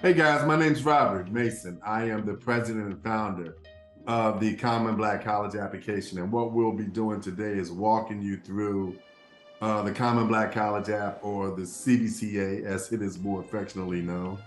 Hey guys, my name's Robert Mason. I am the president and founder of the Common Black College application. And what we'll be doing today is walking you through the Common Black College app, or the CBCA as it is more affectionately known,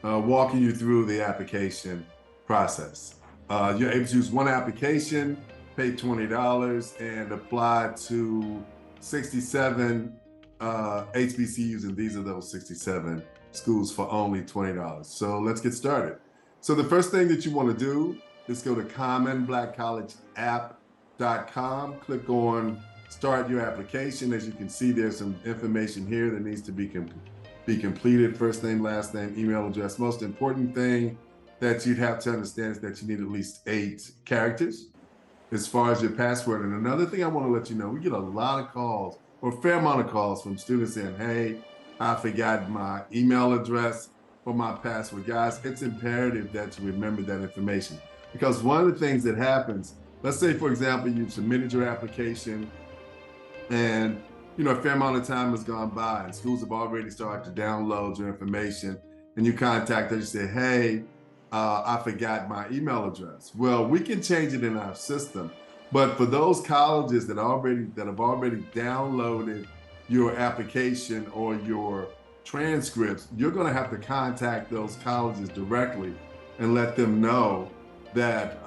walking you through the application process. You're able to use one application, pay $20, and apply to 67 HBCUs, and these are those 67 schools for only $20. So let's get started. So the first thing that you want to do is go to commonblackcollegeapp.com, click on start your application. As you can see, there's some information here that needs to be completed. First name, last name, email address. Most important thing that you'd have to understand is that you need at least 8 characters as far as your password. And another thing I want to let you know, we get a lot of calls, or a fair amount of calls, from students saying, hey, I forgot my email address or my password. Guys, it's imperative that you remember that information, because one of the things that happens, let's say, for example, you've submitted your application and a fair amount of time has gone by and schools have already started to download your information, and you contact them, you say, hey, I forgot my email address. Well, we can change it in our system, but for those colleges that have already downloaded your application or your transcripts, you're going to have to contact those colleges directly and let them know that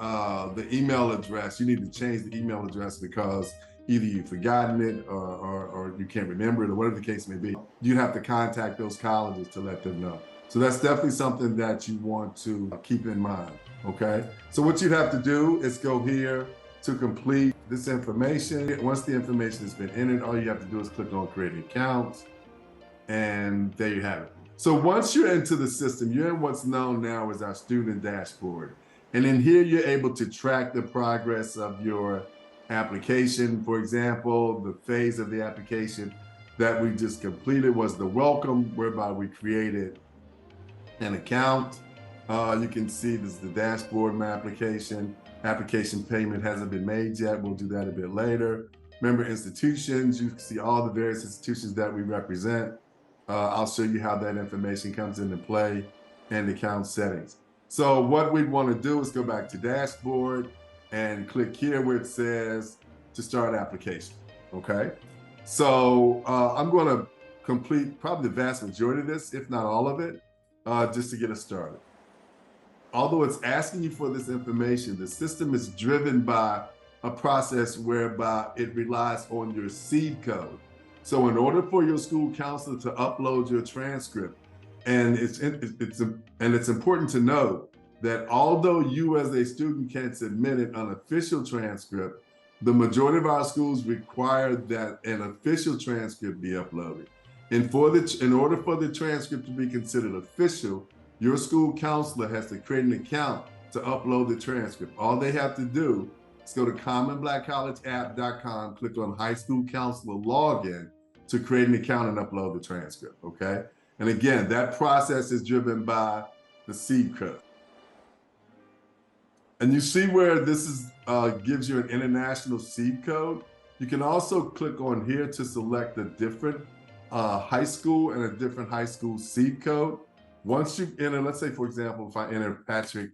the email address, you need to change the email address because either you've forgotten it or you can't remember it, or whatever the case may be. You'd have to contact those colleges to let them know. So that's definitely something that you want to keep in mind, okay? So what you'd have to do is go here to complete this information. Once the information has been entered, all you have to do is click on create an account, and there you have it. So once you're into the system, you're in what's known now as our student dashboard. And in here, you're able to track the progress of your application. For example, the phase of the application that we just completed was the welcome, whereby we created an account. You can see this is the dashboard of my application. Application payment hasn't been made yet. We'll do that a bit later. Member institutions, you can see all the various institutions that we represent. I'll show you how that information comes into play and account settings. So what we'd want to do is go back to dashboard and click here where it says to start application, okay? So I'm going to complete probably the vast majority of this, if not all of it, just to get us started. Although it's asking you for this information, the system is driven by a process whereby it relies on your seed code. So in order for your school counselor to upload your transcript, and it's important to note that although you as a student can submit an unofficial transcript, the majority of our schools require that an official transcript be uploaded. And in order for the transcript to be considered official, your school counselor has to create an account to upload the transcript. All they have to do is go to commonblackcollegeapp.com, click on high school counselor login to create an account and upload the transcript, okay? And again, that process is driven by the seed code. And you see where this is gives you an international seed code. You can also click on here to select a different high school and a different high school seed code. Once you enter, let's say, for example, if I enter Patrick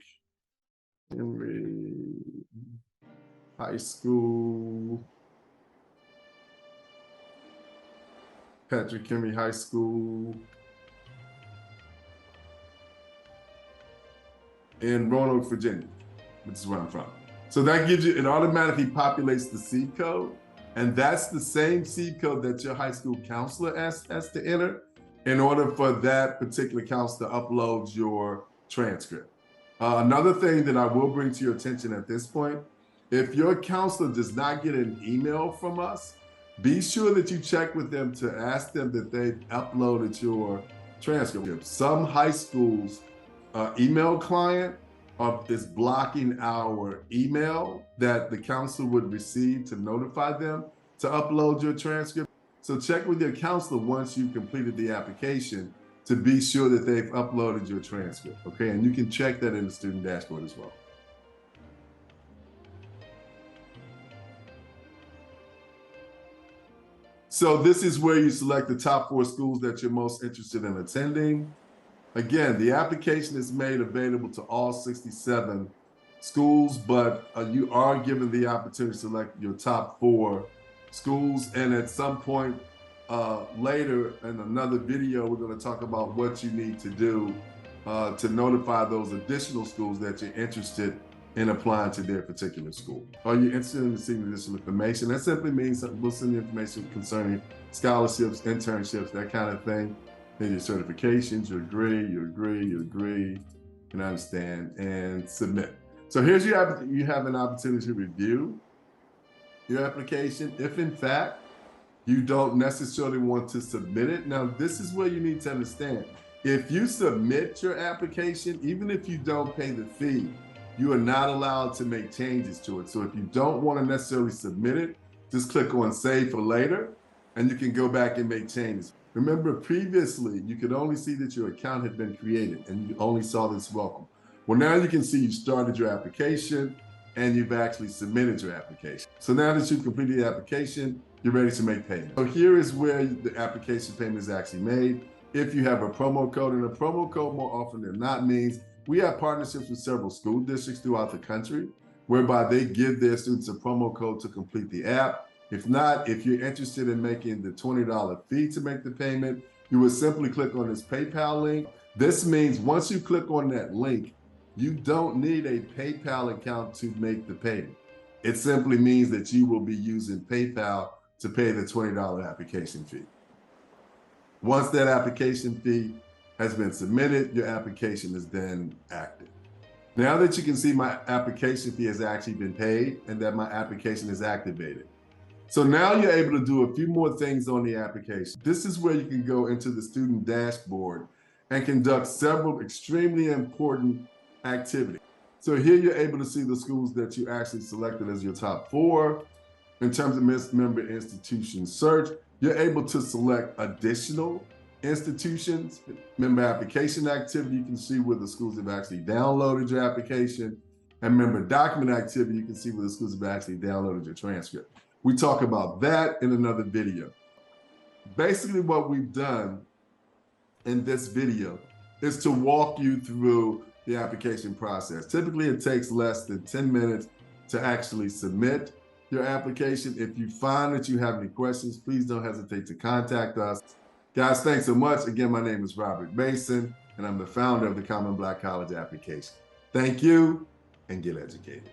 Henry High School, Patrick Henry High School in Roanoke, Virginia, which is where I'm from. So that gives you, it automatically populates the seed code, and that's the same seed code that your high school counselor has to enter in order for that particular counselor to upload your transcript. Another thing that I will bring to your attention at this point, if your counselor does not get an email from us, be sure that you check with them to ask them that they've uploaded your transcript. Some high schools' email client is blocking our email that the counselor would receive to notify them to upload your transcript. So check with your counselor once you've completed the application to be sure that they've uploaded your transcript, okay? And you can check that in the student dashboard as well. So this is where you select the top 4 schools that you're most interested in attending. Again, the application is made available to all 67 schools, but you are given the opportunity to select your top 4 schools. And at some point later in another video, we're going to talk about what you need to do to notify those additional schools that you're interested in applying to their particular school. Are you interested in receiving additional information? That simply means we'll send you information concerning scholarships, internships, that kind of thing. Then your certifications, you agree, and understand, and submit. So here's you have an opportunity to review your application. If in fact you don't necessarily want to submit it, now this is where you need to understand. If you submit your application, even if you don't pay the fee, you are not allowed to make changes to it. So if you don't want to necessarily submit it, just click on Save for Later, and you can go back and make changes. Remember, previously, you could only see that your account had been created, and you only saw this welcome. Well, now you can see you started your application, and you've actually submitted your application. So now that you've completed the application, you're ready to make payment. So here is where the application payment is actually made. If you have a promo code, and a promo code more often than not means we have partnerships with several school districts throughout the country, whereby they give their students a promo code to complete the app. If not, if you're interested in making the $20 fee to make the payment, you would simply click on this PayPal link. This means once you click on that link, you don't need a PayPal account to make the payment. It simply means that you will be using PayPal to pay the $20 application fee. Once that application fee has been submitted, your application is then active. Now that you can see my application fee has actually been paid and that my application is activated. So now you're able to do a few more things on the application. This is where you can go into the student dashboard and conduct several extremely important activities. So here you're able to see the schools that you actually selected as your top 4. In terms of member institution search, you're able to select additional institutions. Member application activity, you can see where the schools have actually downloaded your application. And member document activity, you can see where the schools have actually downloaded your transcript. We talk about that in another video. Basically what we've done in this video is to walk you through the application process. Typically it takes less than 10 minutes to actually submit your application. If you find that you have any questions, please don't hesitate to contact us. Guys, thanks so much. Again, my name is Robert Mason, and I'm the founder of the Common Black College Application. Thank you, and get educated.